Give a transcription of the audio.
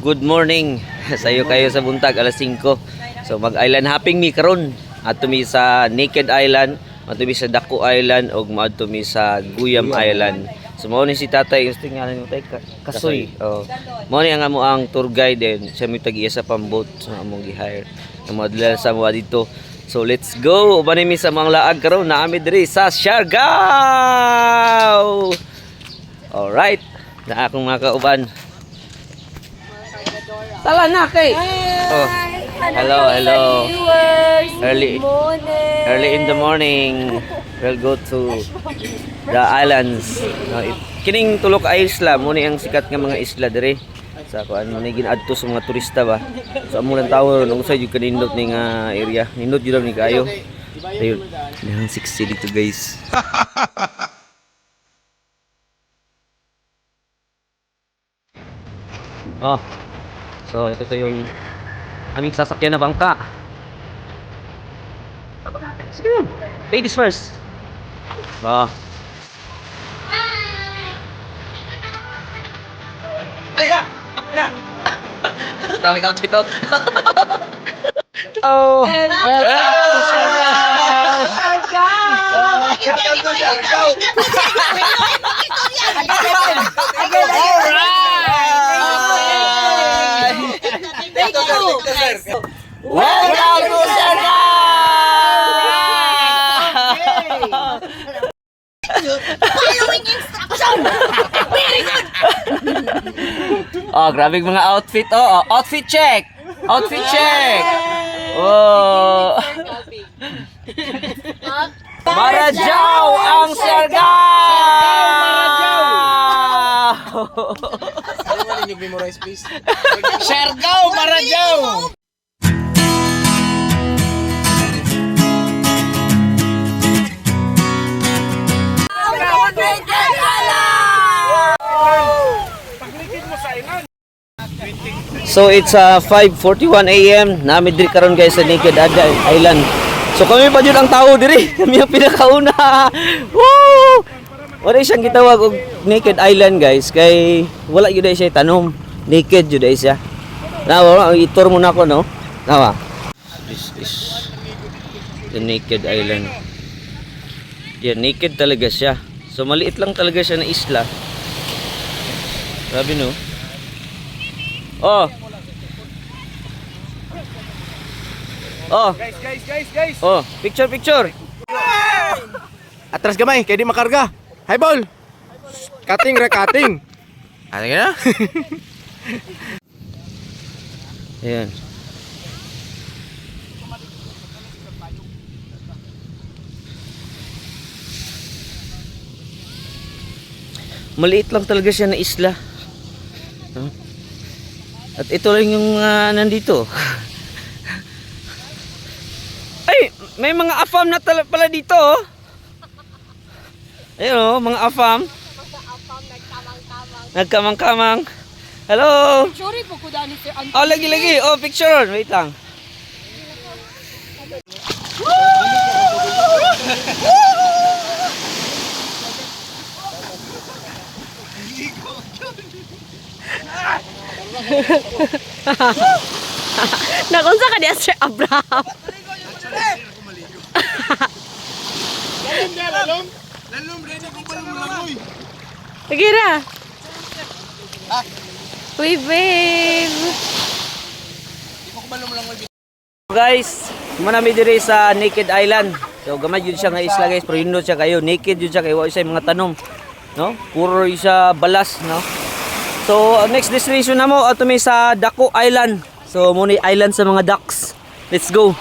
good morning sa iyo kayo sa buntag alas 5. So mag-island hopping mi karon. Adto mi sa Naked Island, adto mi sa Daku Island ug adto mi sa Guyam Island. So mao ni si Tatay, gusto nga ni Tatay Kasoy. Oh. Mao ni ang amo ang tour guide din. Siya mi tag-iya sa pambot sa among gi-hire. Ang model sa mo dito. So let's go. Uban mi sa mga laag karon naami diri sa Siargao. Alright. Na akong mga kauban. Tala na kay. Oh. Hello. Early in the morning. We'll go to the islands. Kining tulok ay isla mo ni ang sikat nga mga isla dire. Sa kuan mo ni ginadto sa mga turista ba. So amo lang tawo nung sa jud kanindot ning area. Nindot jud ni kayo. Ayun. Nang 60 dito guys. Oh. So ito yung aming sasakyan na bangka. Sige. Ladies first. Oh. Dami kang tweet out. Oh. Welcome to Siargao! Following instruction! Very good! Oh, grabe mga outfit. Oh, outfit check! Outfit check! Oh! Marajao ang Siargao! Ano man yung memorize please? Siargao, Marajao! So it's 5:41 AM. Nami diri karon guys sa Naked Island. So kami pa jud ang tao diri. Kami ang pinakauna. Woo! Wala siyang gitawag og Naked Island guys kay wala gyud siya tanom. Naked jud siya. Nawa itur mo na ako no. Nawa. This is the Naked Island. Yeah, naked talaga siya. So maliit lang talaga siya na isla. Grabe no. Oh. Oh. Guys. Oh, picture. Atras gamay, kaya di makarga. Hi ball. Cutting. Ano na? Ayan. Maliit lang talaga siya na isla. Huh? At ito lang yung nandito. Ay, may mga afam na pala dito. Oh. Ayun oh, mga afam. Nagkamang-kamang. Hello. Sorry po ko dani sir. Oh, lagi. Oh, picture. Wait lang. Nakunsa ka diya Sir Abraham. Lalom, ready ko pa lang. Sige na. Uy, babe. Guys, manami diri sa Naked Island. So gamay yun siya nga isla guys, pero yun siya kayo. Naked yun siya kayo, wala siya mga tanom, no? Puro siya balas, no? So next destination na mo ato may sa Daku Island. So muna island sa mga ducks. Let's go.